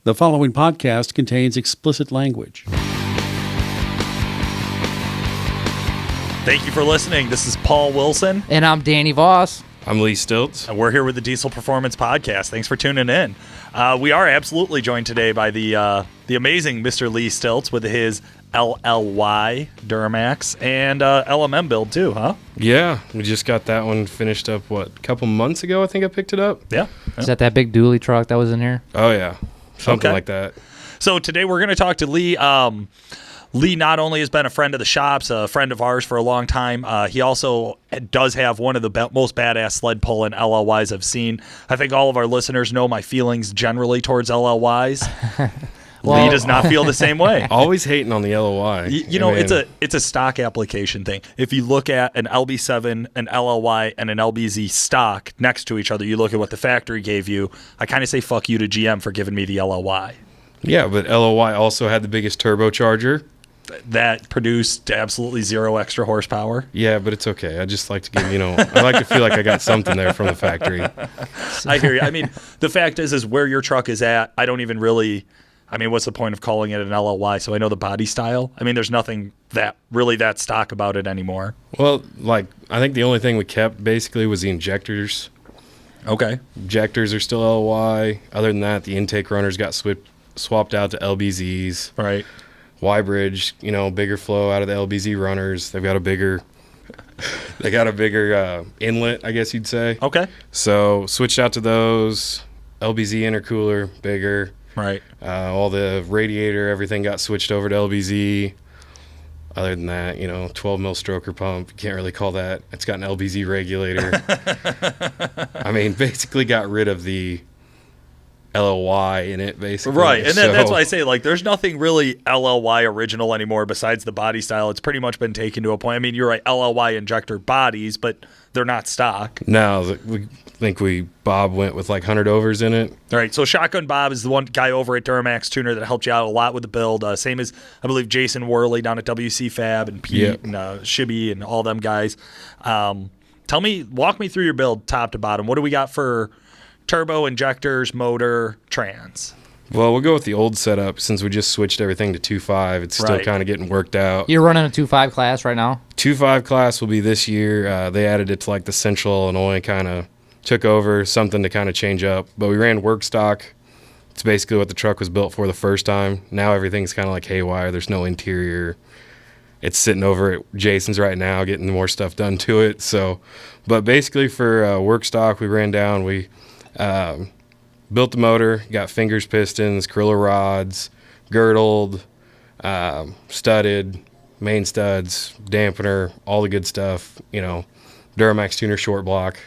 The following podcast contains explicit language. Thank you for listening. This is Paul Wilson. And I'm Danny Voss. I'm Lee Stiltz. And we're here with the Diesel Performance Podcast. Thanks for tuning in. We are absolutely joined today by the amazing Mr. Lee Stiltz with his LLY Duramax and LMM build too, huh? Yeah, we just got that one finished up, a couple months ago, I think I picked it up. Yeah. Is that big dually truck that was in here? Oh, yeah. Something like that. So today we're going to talk to Lee. Lee not only has been a friend of the shops, a friend of ours for a long time, he also does have one of the most badass sled pulling LLYs I've seen. I think all of our listeners know my feelings generally towards LLYs. Lee does not feel the same way. Always hating on the LOY. You know, it's a stock application thing. If you look at an LB7, an LLY, and an LBZ stock next to each other, you look at what the factory gave you, I kind of say fuck you to GM for giving me the LLY. Yeah, but LOY also had the biggest turbocharger. That produced absolutely zero extra horsepower. Yeah, but it's okay. I just like to give, I like to feel like I got something there from the factory. I hear you. I mean, the fact is where your truck is at, I don't even really... I mean, what's the point of calling it an LLY? So I know the body style. I mean, there's nothing that stock about it anymore. Well, I think the only thing we kept basically was the injectors. Okay. Injectors are still LOY. Other than that, the intake runners got swapped out to LBZs. Right. Y-bridge, bigger flow out of the LBZ runners. They've got a bigger inlet, I guess you'd say. Okay. So switched out to those. LBZ intercooler, bigger. Right. All the radiator, everything got switched over to LBZ. Other than that, 12 mil stroker pump. You can't really call that. It's got an LBZ regulator. I mean, basically got rid of the LLY in it, basically. Right, and that's why I say, there's nothing really LLY original anymore besides the body style. It's pretty much been taken to a point. I mean, you're right, LLY injector bodies, but they're not stock. No, we think Bob went with 100 overs in it. All right, so Shotgun Bob is the one guy over at Duramaxtuner that helped you out a lot with the build. Same as, I believe, Jason Worley down at WC Fab and Pete and Shibby and all them guys. Walk me through your build top to bottom. What do we got for turbo, injectors, motor, trans? Well, we'll go with the old setup since we just switched everything to 2.5. It's still kind of getting worked out. You're running a 2.5 class right now? 2.5 class will be this year. They added it to the Central Illinois, kind of took over, something to kind of change up. But we ran work stock. It's basically what the truck was built for the first time. Now everything's kind of haywire. There's no interior. It's sitting over at Jason's right now getting more stuff done to it. But basically for work stock, we ran down. We built the motor, got fingers, pistons, Corilla rods, girdled, studded, main studs, dampener, all the good stuff, Duramaxtuner short block.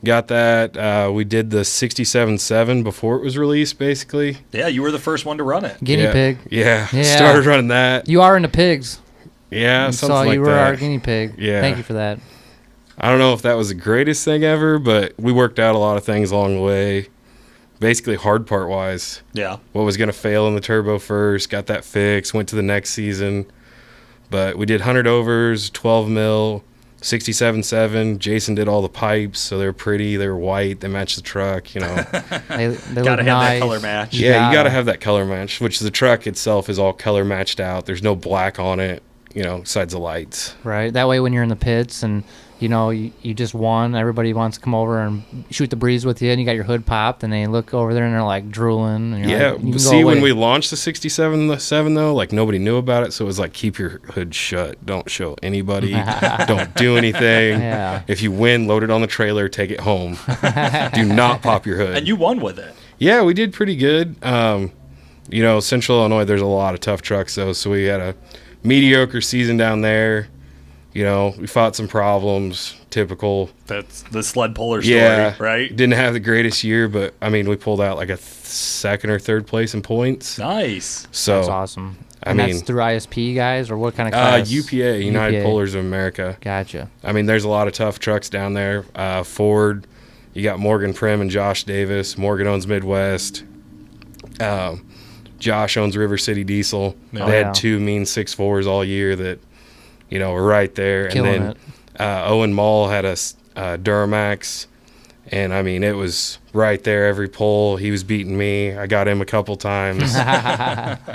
Got that. We did the 67.7 before it was released, basically. Yeah, you were the first one to run it. Guinea pig. Yeah, started running that. You are into pigs. Yeah, something like that. So you were our guinea pig. Yeah. Thank you for that. I don't know if that was the greatest thing ever, but we worked out a lot of things along the way. Basically hard part wise. Yeah. What was going to fail in the turbo first, got that fixed, went to the next season. But we did 100 overs, 12 mil, 67.7. Jason did all the pipes, so they're pretty, they're white, they match the truck, They gotta look have nice. that color match. Yeah, you got to have that color match, which the truck itself is all color matched out. There's no black on it, besides the lights. Right. That way when you're in the pits and you just won. Everybody wants to come over and shoot the breeze with you, and you got your hood popped, and they look over there and they're drooling. And yeah, see, when we launched the 67.7 though, nobody knew about it, so it was keep your hood shut, don't show anybody, don't do anything. Yeah. If you win, load it on the trailer, take it home. Do not pop your hood. And you won with it. Yeah, we did pretty good. Central Illinois, there's a lot of tough trucks though, so we had a mediocre season down there. We fought some problems, typical. That's the sled puller story, right? Didn't have the greatest year, but, we pulled out a second or third place in points. Nice. So that's awesome. That's through ISP guys, or what kind of class? UPA, United Pullers of America. Gotcha. There's a lot of tough trucks down there. Ford, you got Morgan Prim and Josh Davis. Morgan owns Midwest. Josh owns River City Diesel. They had two mean 6.4s all year that... we're right there. Killing and then Owen Mall had a Duramax And I mean, it was right there every pole. He was beating me. I got him a couple times.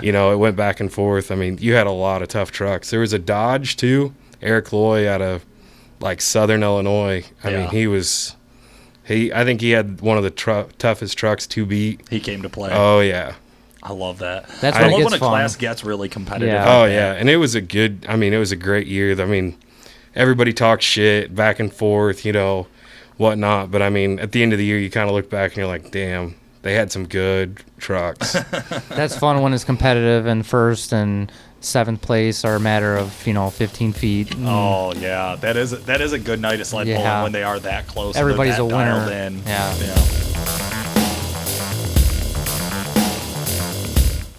You know, it went back and forth. I mean, you had a lot of tough trucks. There was a Dodge too, Eric Loy out of like Southern Illinois. I mean, I think he had one of the toughest trucks to beat. He came to play. Oh yeah. I love that. That's I when it love gets when a fun. class gets really competitive. Yeah. like Oh that. yeah, and it was a great year. I mean, everybody talked shit back and forth, you know, whatnot. But I mean, at the end of the year, you kind of look back and you're like, damn, they had some good trucks. That's fun when it's competitive, and first and seventh place are a matter of 15 feet. Oh yeah, that is a good night of sled Yeah. pulling when they are that close. and Everybody's they're a that winner. dialed in. Yeah.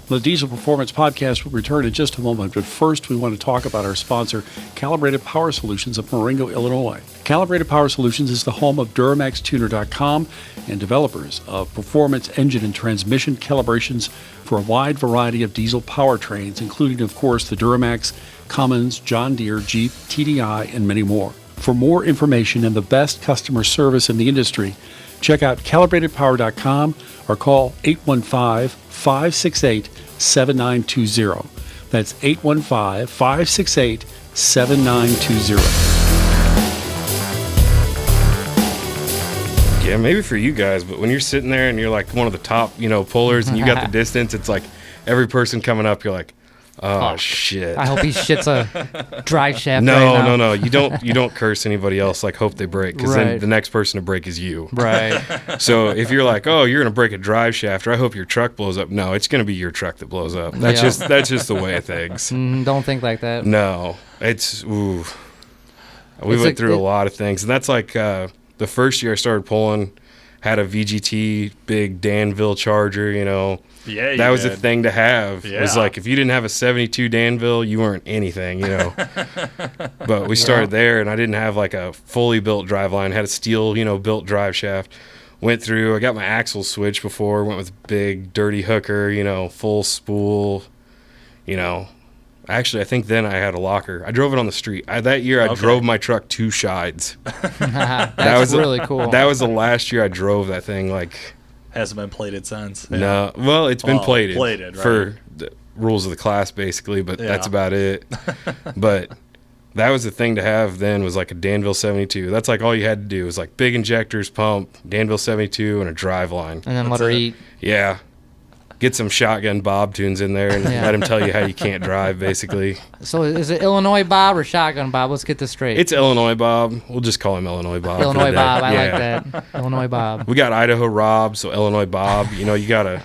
The Diesel Performance Podcast will return in just a moment, but first we want to talk about our sponsor, Calibrated Power Solutions of Marengo, Illinois. Calibrated Power Solutions is the home of Duramaxtuner.com and developers of performance engine and transmission calibrations for a wide variety of diesel powertrains, including, of course, the Duramax, Cummins, John Deere, Jeep, TDI, and many more. For more information and the best customer service in the industry, check out calibratedpower.com or call 815-568-7920. That's 815-568-7920. Yeah, maybe for you guys, but when you're sitting there and you're like one of the top, pullers, and you got the distance, it's like every person coming up, you're like, oh shit. I hope he shits a drive shaft right now. No. You don't curse anybody else. Like, hope they break, because then Right. the next person to break is you. Right. So if you're like, oh, you're gonna break a drive shaft, or I hope your truck blows up. No, it's gonna be your truck that blows up. That's Yeah. that's just the way of things. Don't think like that. No, it's ooh. We It's went through a it- lot of things, and that's like the first year I started pulling. Had a VGT big Danville Charger, Yeah, that was the did. thing to have. It was Yeah. like if you didn't have a 72 Danville, you weren't anything, But we started there, and I didn't have like a fully built driveline. Had a steel, built drive shaft. Went through. I got my axle switched before. Went with big dirty hooker, full spool. Actually, I think then I had a locker. I drove it on the street. That year, I Okay. drove my truck 2 shides. That's was really cool. That was the last year I drove that thing. Like, Hasn't been plated since. Yeah. no, well, it's been Well, plated, plated, right. for the rules of the class, basically, but that's Yeah. about it. But that was the thing to have then, was like a Danville 72. That's like all you had to do was like big injectors, pump, Danville 72, and a drive line. And then let her it. eat. Yeah. Get some shotgun Bob tunes in there and Yeah. let him tell you how you can't drive, basically. So is it Illinois Bob or Shotgun Bob? Let's get this straight. It's Illinois Bob. We'll just call him Illinois Bob. for the Illinois day. Bob. I Yeah. like that. Illinois Bob. We got Idaho Rob, so Illinois Bob. You gotta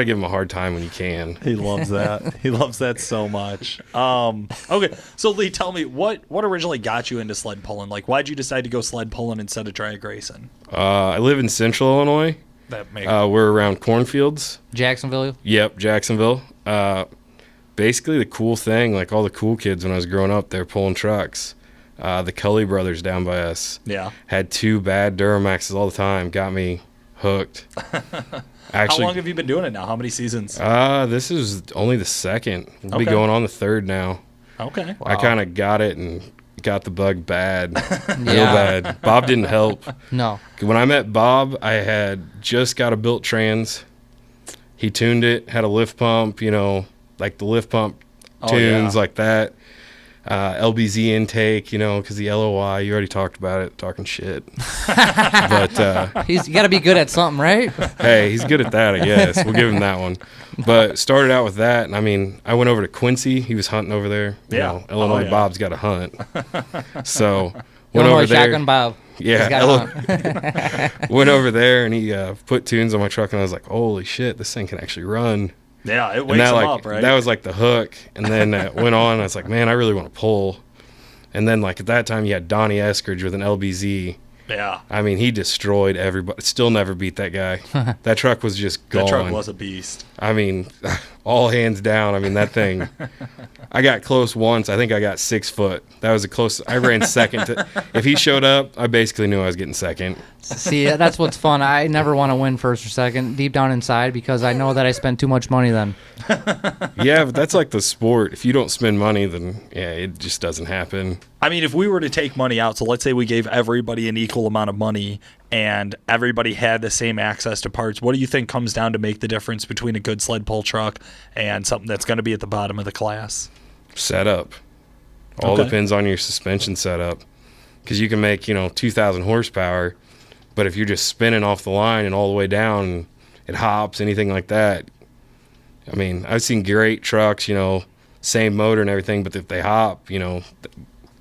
give him a hard time when you can. He loves that. He loves that so much. Okay, so Lee, tell me what originally got you into sled pulling? Like, why'd you decide to go sled pulling instead of drag racing? I live in Central Illinois. That makes We're around cornfields. Jacksonville. Yep, Jacksonville. Basically, the cool thing, like all the cool kids when I was growing up, they're pulling trucks. The Cully brothers down by us yeah. had 2 bad Duramaxes all the time. Got me hooked. Actually, How long have you been doing it now? How many seasons? this is only the second. We'll be Okay. going on the 3rd now. Okay. I kind of got it and got the bug bad, real Yeah. bad. Bob didn't help. No. When I met Bob, I had just got a built trans. He tuned it, had a lift pump, like the lift pump Oh, tunes, yeah. like that. LBZ intake, because the LOI, you already talked about it, talking shit. But You got to be good at something, right? hey, he's good at that, I guess. We'll give him that one. But started out with that, and I mean, I went over to Quincy. He was hunting over there. Yeah. Illinois Oh, yeah. Bob's got to hunt. So went Illinois over there. Shotgun Bob. Yeah, He's got went over there, and he put tunes on my truck, and I was like, "Holy shit, this thing can actually run!" Yeah, it And wakes that them like up, right? that was like the hook, and then went on. And I was like, "Man, I really want to pull." And then like at that time, you had Donnie Eskridge with an LBZ. yeah. I mean, he destroyed everybody. Still never beat that guy. That truck was just gone. That truck was a beast. I mean, all hands down. I mean, that thing. I got close once. I think I got 6 foot. That was the close. I ran second. If he showed up, I basically knew I was getting second. See, that's what's fun. I never want to win first or second deep down inside because I know that I spend too much money then. Yeah, but that's like the sport. If you don't spend money, then yeah, it just doesn't happen. I mean, if we were to take money out, so let's say we gave everybody an equal amount of money, and everybody had the same access to parts, what do you think comes down to make the difference between a good sled pull truck and something that's going to be at the bottom of the class? Setup. All Okay. depends on your suspension setup. Because you can make, 2,000 horsepower, but if you're just spinning off the line and all the way down, it hops, anything like that. I mean, I've seen great trucks, same motor and everything, but if they hop,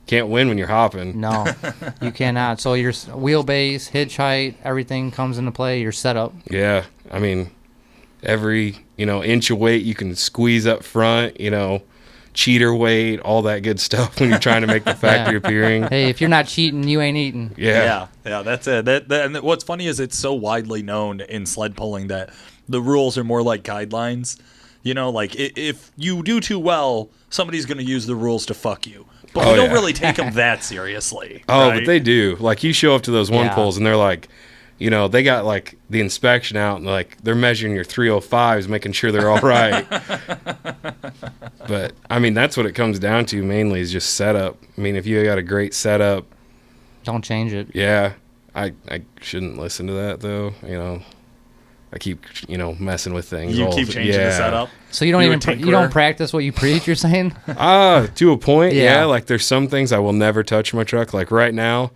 can't win when you're hopping. No, you cannot. So your wheelbase, hitch height, everything comes into play. Your setup. Yeah. I mean, every, inch of weight you can squeeze up front, cheater weight, all that good stuff when you're trying to make the factory appearing. Hey, if you're not cheating, you ain't eating. Yeah. Yeah, that's it. And what's funny is it's so widely known in sled pulling that the rules are more like guidelines. Like if you do too well, somebody's going to use the rules to fuck you. But we don't really take them that seriously. Oh, right? but they do. Like, you show up to those one Yeah. pulls and they're like, they got like the inspection out and like they're measuring your 305s, making sure they're all right. But I mean, that's what it comes down to mainly is just setup. I mean, if you got a great setup, Don't change it. yeah, I shouldn't listen to that though. I keep messing with things. You keep changing the setup. So you don't You're a even you tinkerer. don't practice what you preach. You're saying? To a point, Yeah. yeah. Like there's some things I will never touch my truck. Like right now,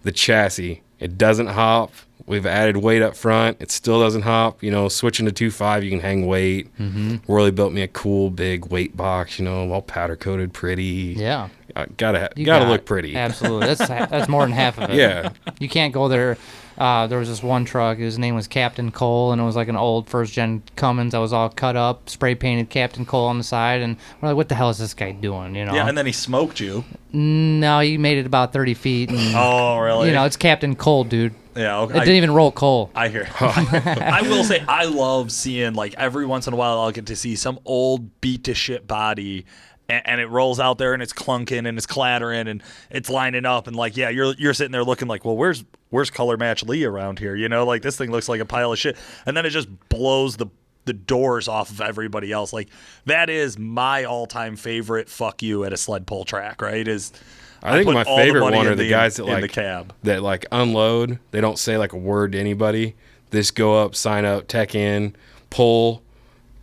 the chassis, it doesn't hop. We've added weight up front. It still doesn't hop. Switching to 2.5, you can hang weight. Mm-hmm. Worley built me a cool big weight box. All powder coated, pretty. Yeah. Gotta You look pretty. Absolutely. That's more than half of it. Yeah. You can't go there. There was this one truck. His name was Captain Cole, and it was like an old first-gen Cummins that was all cut up, spray-painted Captain Cole on the side. And we're like, what the hell is this guy doing, Yeah, and then he smoked you. No, he made it about 30 feet. And, Oh, really? it's Captain Cole, dude. Yeah, okay. It didn't even roll coal. I hear. I will say I love seeing, like, every once in a while I'll get to see some old beat to shit body and it rolls out there and it's clunking and it's clattering and it's lining up and like, yeah, you're sitting there looking like, well, where's Color Match Lee around here? Like this thing looks like a pile of shit. And then it just blows the doors off of everybody else. Like that is my all-time favorite fuck you at a sled pull track, right? I think put my all the favorite money one in are the the- guys that in the cab. that like unload. They don't say like a word to anybody. They just go up, sign up, tech in, pull,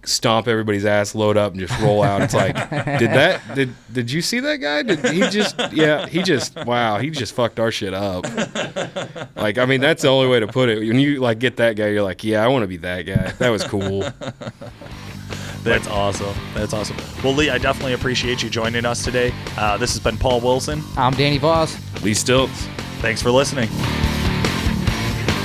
stomp everybody's ass, load up, and just roll out. It's like, did you see that guy? He just fucked our shit up. Like, I mean, that's the only way to put it. When you like get that guy, you're like, yeah, I want to be that guy. That was cool. That's awesome. That's awesome. Well, Lee, I definitely appreciate you joining us today. This has been Paul Wilson. I'm Danny Voss. Lee Stiltz. Thanks for listening.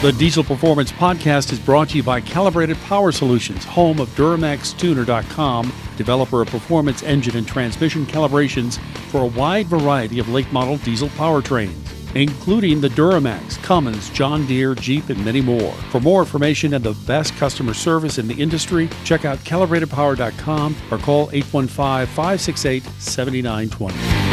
The Diesel Performance Podcast is brought to you by Calibrated Power Solutions, home of Duramaxtuner.com, developer of performance engine and transmission calibrations for a wide variety of late model diesel powertrains, including the Duramax, Cummins, John Deere, Jeep, and many more. For more information and the best customer service in the industry, check out calibratedpower.com or call 815-568-7920.